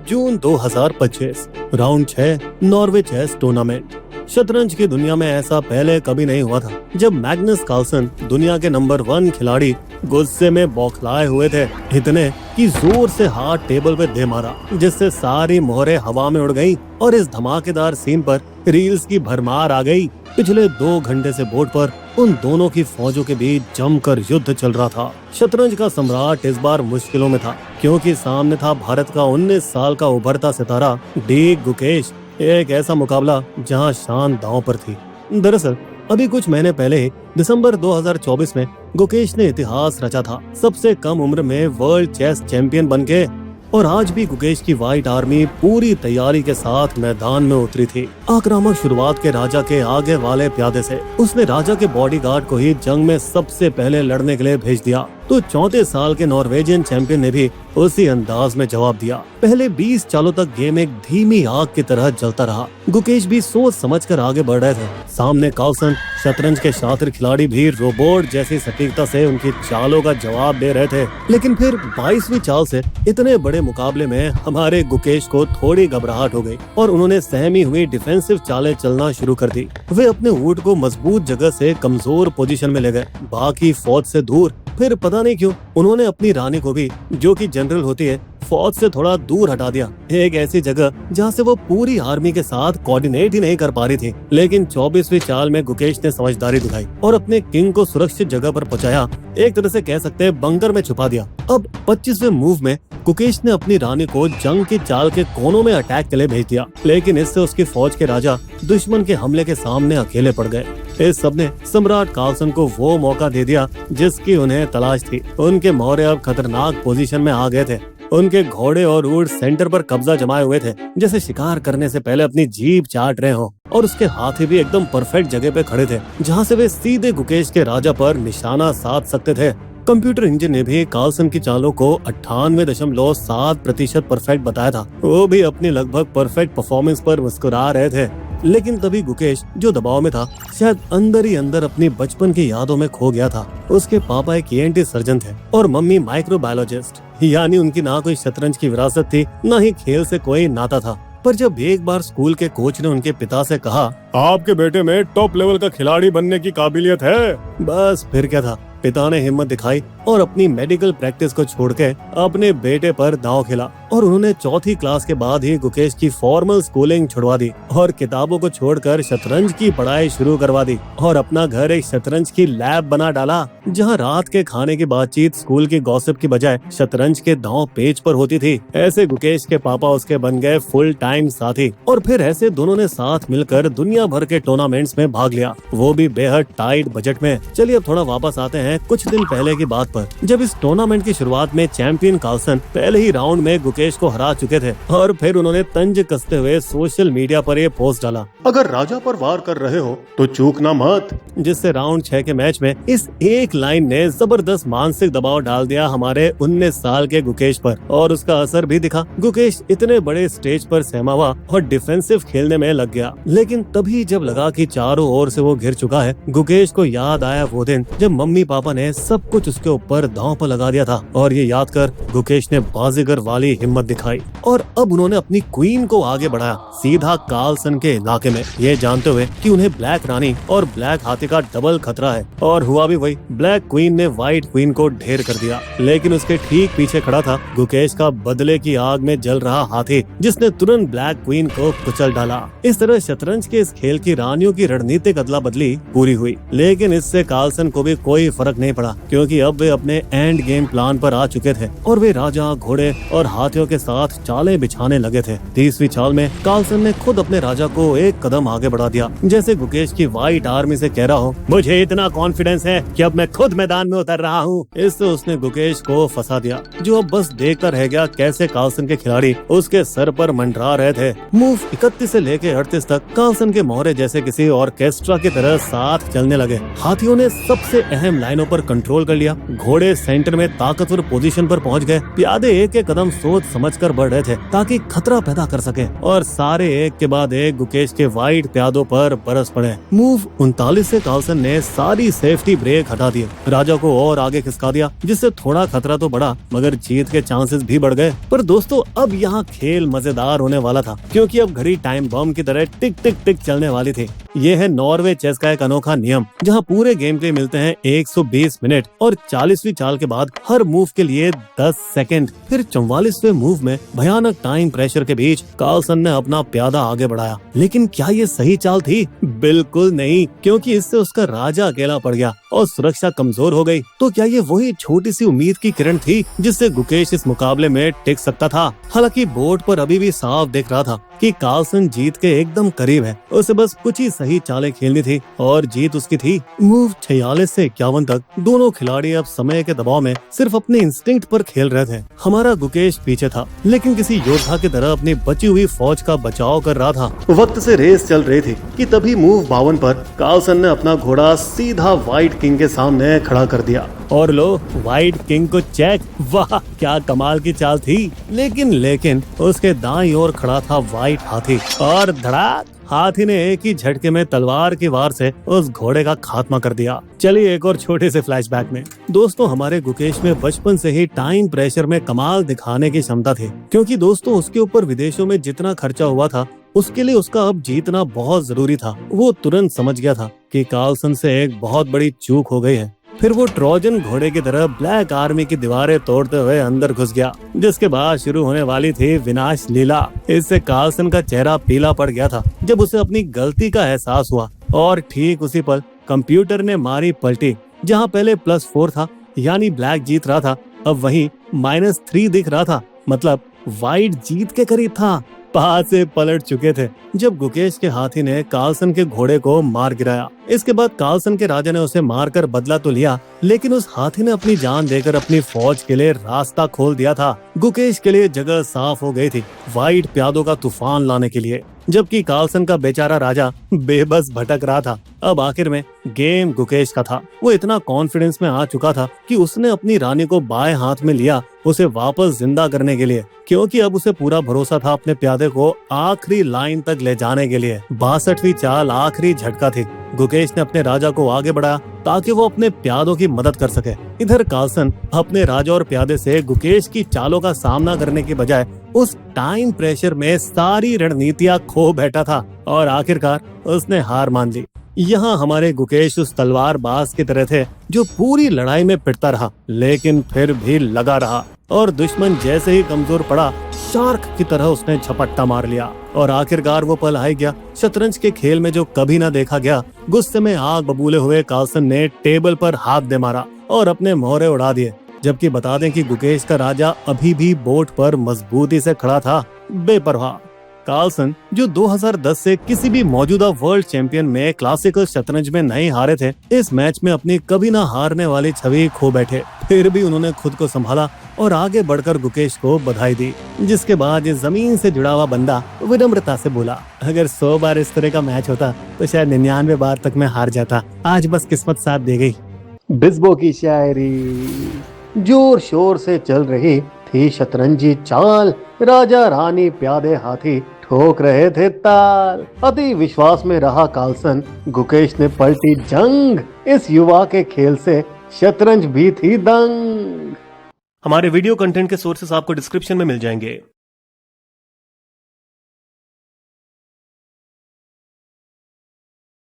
जून 2025 round 6 Norway chess tournament. शतरंज की दुनिया में ऐसा पहले कभी नहीं हुआ था जब मैग्नस कार्लसन दुनिया के नंबर 1 खिलाड़ी गुस्से में बौखलाए हुए थे, इतने कि जोर से हाथ टेबल पे दे मारा जिससे सारी मोहरें हवा में उड़ गईं और इस धमाकेदार सीन पर रील्स की भरमार आ गई। पिछले 2 घंटे से बोर्ड पर उन दोनों की फौजों के बीच जमकर युद्ध चल रहा था। शतरंज का सम्राट इस बार मुश्किलों में था क्योंकि सामने था भारत का 19 साल का उभरता सितारा डी गुकेश। एक ऐसा मुकाबला जहां शान दांव पर थी। दरअसल अभी कुछ महीने पहले ही दिसंबर 2024 में गुकेश ने इतिहास रचा था, सबसे कम उम्र में वर्ल्ड चेस चैंपियन बनके। और आज भी गुकेश की व्हाइट आर्मी पूरी तैयारी के साथ मैदान में उतरी थी। आक्रामक शुरुआत के राजा के आगे वाले प्यादे से उसने राजा के बॉडीगार्ड को ही जंग में सबसे पहले लड़ने के लिए भेज दिया, तो 34 साल के नॉर्वेजियन चैंपियन ने भी उसी अंदाज में जवाब दिया। पहले 20 चालों तक गेम एक धीमी आग की तरह जलता रहा। गुकेश भी सोच समझकर आगे बढ़ रहे थे। सामने कार्लसन शतरंज के शातिर खिलाड़ी भी रोबोट जैसी सटीकता से उनकी चालों का जवाब दे रहे थे। लेकिन फिर 22वीं चाल से इतने बड़े मुकाबले में हमारे गुकेश को थोड़ी घबराहट हो गई और उन्होंने सहमी हुई डिफेंसिव चालें चलना शुरू कर दी। वे अपने ऊंट को मजबूत जगह से कमजोर पोजीशन में ले गए, बाकी फौज से दूर। फिर पता नहीं क्यों उन्होंने अपनी रानी को भी, जो कि जनरल होती है, फौज से थोड़ा दूर हटा दिया, एक ऐसी जगह जहां से वो पूरी आर्मी के साथ कोऑर्डिनेट ही नहीं कर पा रही थी। लेकिन 24वीं चाल में गुकेश ने समझदारी दिखाई और अपने किंग को सुरक्षित जगह पर पहुंचाया, एक तरह से कह सकते हैं बंकर में छुपा दिया। अब 25वें मूव में गुकेश ने अपनी रानी को जंग की चाल के कोनों में अटैक के लिए भेज दिया, लेकिन इससे उसकी फौज के राजा दुश्मन के हमले के सामने अकेले पड़ गए। इस सब ने सम्राट कार्लसन को वो मौका दे दिया जिसकी उन्हें तलाश थी। उनके मौर्य अब खतरनाक पोजीशन में आ गए थे। उनके घोड़े और ऊंट सेंटर पर कब्जा जमाए हुए थे, जैसे शिकार करने से पहले अपनी जीभ चाट रहे हो। और उसके हाथी भी एकदम परफेक्ट जगह पे खड़े थे, जहां से वे सीधे गुकेश के राजा पर निशाना साध सकते थे। कंप्यूटर इंजन ने भी कार्लसन की चालों को 98.7% परफेक्ट बताया था। वो भी अपनी लगभग परफेक्ट परफॉर्मेंस पर मुस्कुरा रहे थे। लेकिन तभी गुकेश, जो दबाव में था, शायद अंदर ही अंदर अपनी बचपन की यादों में खो गया था। उसके पापा एक ENT सर्जन थे और मम्मी माइक्रोबायोलॉजिस्ट, यानी उनकी ना कोई शतरंज की विरासत थी, ना ही खेल से कोई नाता था। पर जब एक बार स्कूल के कोच ने उनके पिता से कहा, आपके बेटे में टॉप लेवल का खिलाड़ी बनने की काबिलियत है, बस फिर क्या था, पिता ने हिम्मत दिखाई और अपनी मेडिकल प्रैक्टिस को छोड़ के अपने बेटे पर दांव खेला। और उन्होंने 4th क्लास के बाद ही गुकेश की फॉर्मल स्कूलिंग छुड़वा दी और किताबों को छोड़कर शतरंज की पढ़ाई शुरू करवा दी और अपना घर एक शतरंज की लैब बना डाला, जहां रात के खाने की बातचीत स्कूल की गॉसिप की बजाय शतरंज के दांव पेज पर होती थी। ऐसे गुकेश के पापा उसके बन गए फुल टाइम साथी और फिर ऐसे दोनों ने साथ मिलकर दुनिया भर के टूर्नामेंट्स में भाग लिया, वो भी बेहद टाइट बजट में। चलिए अब थोड़ा वापस आते हैं कुछ दिन पहले की बात पर, जब इस टूर्नामेंट की शुरुआत में चैंपियन कार्लसन पहले ही राउंड में गुकेश को हरा चुके थे और फिर उन्होंने तंज कसते हुए सोशल मीडिया पर ये पोस्ट डाला, अगर राजा पर वार कर रहे हो तो चूकना मत, जिससे राउंड 6 के मैच में इस एक लाइन ने जबरदस्त मानसिक दबाव डाल दिया हमारे 19 साल के गुकेश पर। और उसका असर भी दिखा। गुकेश इतने बड़े स्टेज पर सहमा हुआ और डिफेंसिव खेलने में लग गया। लेकिन तभी जब लगा कि चारों ओर से वो घिर चुका है, गुकेश को याद आया वो दिन जब मम्मी पापा ने सब कुछ उसके ऊपर दांव पर लगा दिया था। और ये याद कर गुकेश ने बाजीगर वाली हिम्मत दिखाई और अब उन्होंने अपनी क्वीन को आगे बढ़ाया, सीधा कार्लसन के इलाके में, ये जानते हुए कि उन्हें ब्लैक रानी और ब्लैक हाथी का डबल खतरा है। और हुआ भी वही, ब्लैक क्वीन ने व्हाइट क्वीन को ढेर कर दिया। लेकिन उसके ठीक पीछे खड़ा था गुकेश का बदले की आग में जल रहा हाथी, जिसने तुरंत ब्लैक क्वीन को कुचल डाला। इस तरह शतरंज के इस खेल की रानियों की रणनीतिक अदला बदली पूरी हुई। लेकिन इससे कार्लसन को भी कोई फर्क नहीं पड़ा, क्योंकि अब वे अपने एंड गेम प्लान पर आ चुके थे और वे राजा, घोड़े और हाथियों के साथ चालें बिछाने लगे थे। 30वीं चाल में कार्लसन ने खुद अपने राजा को एक कदम आगे बढ़ा दिया, जैसे गुकेश की व्हाइट आर्मी से कह रहा हो, मुझे इतना कॉन्फिडेंस है कि अब मैं खुद मैदान में उतर रहा हूँ। इससे उसने गुकेश को फंसा दिया, जो अब बस देखता रह गया कैसे कार्लसन के खिलाड़ी उसके सर पर मंडरा रहे थे। मूव 31 से लेके 38 तक कार्लसन के मोहरे जैसे किसी ऑर्केस्ट्रा की तरह साथ चलने लगे। हाथियों ने सबसे अहम लाइनों पर कंट्रोल कर लिया, घोड़े सेंटर में ताकतवर पोजीशन पर पहुंच गए। प्यादे एक एक कदम सोच समझकर बढ़ रहे थे ताकि खतरा पैदा कर सके, और सारे एक के बाद एक गुकेश के वाइट प्यादों पर बरस पड़े। मूव 39 से कार्लसन ने सारी सेफ्टी ब्रेक हटा दिए, राजा को और आगे खिसका दिया, जिससे थोड़ा खतरा तो बढ़ा मगर जीत के चांसेस भी बढ़ गए। पर दोस्तों अब यहाँ खेल मजेदार होने वाला था, क्योंकि अब घड़ी टाइम बम की तरह टिक टिक टिक चलने वाली थी। ये है नॉर्वे चेस का एक अनोखा नियम, जहाँ पूरे गेम के लिए मिलते हैं 120 मिनट और 40वीं चाल के बाद हर मूव के लिए 10 सेकंड। फिर 44वें मूव में भयानक टाइम प्रेशर के बीच कार्लसन ने अपना प्यादा आगे बढ़ाया। लेकिन क्या ये सही चाल थी? बिल्कुल नहीं, क्योंकि इससे उसका राजा अकेला पड़ गया और सुरक्षा कमजोर हो गई। तो क्या ये वही छोटी सी उम्मीद की किरण थी जिससे गुकेश इस मुकाबले में टिक सकता था? हालांकि बोर्ड पर अभी भी साफ दिख रहा था कि कार्लसन जीत के एकदम करीब है। उसे बस कुछ ही सही चालें खेलनी थी और जीत उसकी थी। मूव 46 से 51 तक दोनों खिलाड़ी अब समय के दबाव में सिर्फ अपने इंस्टिंक्ट पर खेल रहे थे। हमारा गुकेश पीछे था, लेकिन किसी योद्धा की तरह अपनी बची हुई फौज का बचाव कर रहा था। वक्त से रेस चल रही थी कि तभी मूव 52 पर कार्लसन ने अपना घोड़ा सीधा व्हाइट किंग के सामने खड़ा कर दिया। और लो, व्हाइट किंग को चेक। वाह, क्या कमाल की चाल थी। लेकिन उसके दाईं ओर खड़ा था व्हाइट हाथी, और धड़ाक, हाथी ने एक ही झटके में तलवार की वार से उस घोड़े का खात्मा कर दिया। चलिए एक और छोटे से फ्लैशबैक में। दोस्तों हमारे गुकेश में बचपन से ही टाइम प्रेशर में कमाल दिखाने की क्षमता थी, क्योंकि दोस्तों उसके ऊपर विदेशों में जितना खर्चा हुआ था उसके लिए उसका अब जीतना बहुत जरूरी था। वो तुरंत समझ गया था कि कार्लसन से एक बहुत बड़ी चूक हो गई है। फिर वो ट्रोजन घोड़े की तरह ब्लैक आर्मी की दीवारें तोड़ते हुए अंदर घुस गया, जिसके बाद शुरू होने वाली थी विनाश लीला। इससे कार्लसन का चेहरा पीला पड़ गया था जब उसे अपनी गलती का एहसास हुआ, और ठीक उसी पल कंप्यूटर ने मारी पलटी। जहां पहले +4 था यानी ब्लैक जीत रहा था, अब वहीं -3 दिख रहा था, मतलब व्हाइट जीत के करीब था। पास से पलट चुके थे जब गुकेश के हाथी ने कार्लसन के घोड़े को मार गिराया। इसके बाद कार्लसन के राजा ने उसे मारकर बदला तो लिया, लेकिन उस हाथी ने अपनी जान देकर अपनी फौज के लिए रास्ता खोल दिया था। गुकेश के लिए जगह साफ हो गई थी व्हाइट प्यादों का तूफान लाने के लिए, जबकि कार्लसन का बेचारा राजा बेबस भटक रहा था। अब आखिर में गेम गुकेश का था। वो इतना कॉन्फिडेंस में आ चुका था कि उसने अपनी रानी को बाएं हाथ में लिया उसे वापस जिंदा करने के लिए, क्योंकि अब उसे पूरा भरोसा था अपने प्यादे को आखिरी लाइन तक ले जाने के लिए। 62वीं चाल आखिरी झटका थी। गुकेश ने अपने राजा को आगे बढ़ाया ताकि वो अपने प्यादों की मदद कर सके। इधर कार्लसन अपने राजा और प्यादे से गुकेश की चालों का सामना करने के बजाय उस टाइम प्रेशर में सारी रणनीतियां खो बैठा था, और आखिरकार उसने हार मान ली। यहाँ हमारे गुकेश उस तलवारबाज की तरह थे जो पूरी लड़ाई में पिटता रहा, लेकिन फिर भी लगा रहा, और दुश्मन जैसे ही कमजोर पड़ा शार्क की तरह उसने झपट्टा मार लिया। और आखिरकार वो पल आ ही गया शतरंज के खेल में जो कभी ना देखा गया। गुस्से में आग बबूले हुए कार्लसन ने टेबल पर हाथ दे मारा और अपने मोहरे उड़ा दिए। जबकि बता दें कि गुकेश का राजा अभी भी बोर्ड पर मजबूती से खड़ा था, बेपरवाह। कार्लसन, जो 2010 से किसी भी मौजूदा वर्ल्ड चैंपियन में क्लासिकल शतरंज में नहीं हारे थे, इस मैच में अपनी कभी ना हारने वाली छवि खो बैठे। फिर भी उन्होंने खुद को संभाला और आगे बढ़कर गुकेश को बधाई दी, जिसके बाद ये जमीन से जुड़ा हुआ बंदा विनम्रता से बोला, अगर 100 बार इस तरह का मैच होता तो शायद 99 बार तक मैं हार जाता। आज बस किस्मत साथ दे गई। बिस्बो की शायरी। जोर शोर से चल रही थी शतरंजी चाल, राजा रानी प्यादे हाथी ठोक रहे थे ताल। अति विश्वास में रहा कार्लसन, गुकेश ने पलटी जंग। इस युवा के खेल से शतरंज भी थी दंग। हमारे वीडियो कंटेंट के सोर्सेस आपको डिस्क्रिप्शन में मिल जाएंगे।